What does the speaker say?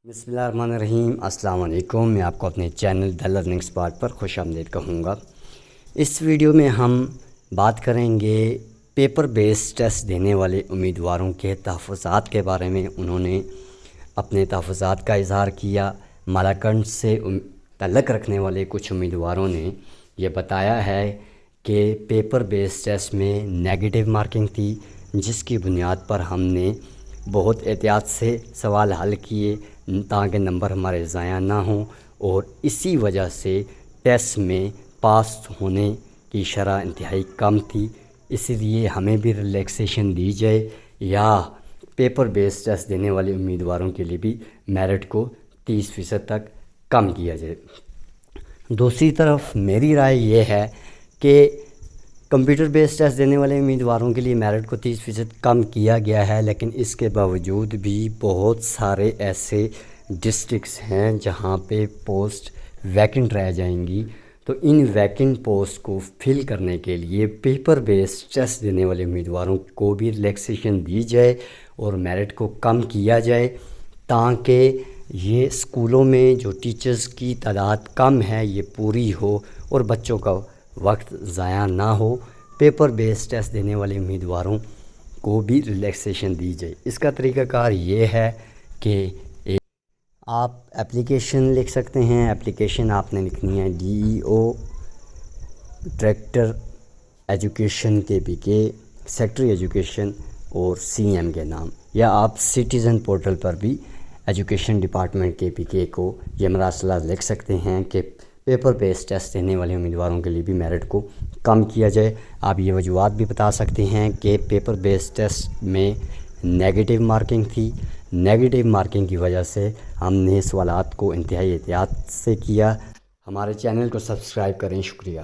بسم اللہ الرحمن الرحیم۔ السلام علیکم۔ میں آپ کو اپنے چینل دی لرننگ اسپاٹ پر خوش آمدید کہوں گا۔ اس ویڈیو میں ہم بات کریں گے پیپر بیس ٹیسٹ دینے والے امیدواروں کے تحفظات کے بارے میں۔ انہوں نے اپنے تحفظات کا اظہار کیا۔ مالاکنڈ سے تعلق رکھنے والے کچھ امیدواروں نے یہ بتایا ہے کہ پیپر بیس ٹیسٹ میں نیگیٹو مارکنگ تھی، جس کی بنیاد پر ہم نے بہت احتیاط سے سوال حل کیے تاکہ نمبر ہمارے ضائع نہ ہوں، اور اسی وجہ سے ٹیسٹ میں پاس ہونے کی شرح انتہائی کم تھی۔ اسی لیے ہمیں بھی ریلیکسیشن دی جائے یا پیپر بیس ٹیسٹ دینے والے امیدواروں کے لیے بھی میرٹ کو 30% تک کم کیا جائے۔ دوسری طرف میری رائے یہ ہے کہ کمپیوٹر بیس ٹیسٹ دینے والے امیدواروں کے لیے میرٹ کو 30% کم کیا گیا ہے، لیکن اس کے باوجود بھی بہت سارے ایسے ڈسٹرکٹس ہیں جہاں پہ پوسٹ ویکنٹ رہ جائیں گی، تو ان ویکنٹ پوسٹ کو فل کرنے کے لیے پیپر بیس ٹیسٹ دینے والے امیدواروں کو بھی ریلیکسیشن دی جائے اور میرٹ کو کم کیا جائے، تاکہ یہ اسکولوں میں جو ٹیچرز کی تعداد کم ہے یہ پوری ہو اور بچوں کا وقت ضائع نہ ہو۔ پیپر بیس ٹیسٹ دینے والے امیدواروں کو بھی ریلیکسیشن دی جائے۔ اس کا طریقہ کار یہ ہے کہ آپ اپلیکیشن لکھ سکتے ہیں۔ اپلیکیشن آپ نے لکھنی ہے DEO director education KPK، secretary education اور CM کے نام، یا آپ سٹیزن پورٹل پر بھی ایجوکیشن ڈپارٹمنٹ KPK کو یہ مراسلات لکھ سکتے ہیں کہ پیپر بیس ٹیسٹ دینے والے امیدواروں کے لیے بھی میرٹ کو کم کیا جائے۔ آپ یہ وجوہات بھی بتا سکتے ہیں کہ پیپر بیس ٹیسٹ میں نیگیٹو مارکنگ تھی، نیگیٹو مارکنگ کی وجہ سے ہم نے سوالات کو انتہائی احتیاط سے کیا۔ ہمارے چینل کو سبسکرائب کریں۔ شکریہ۔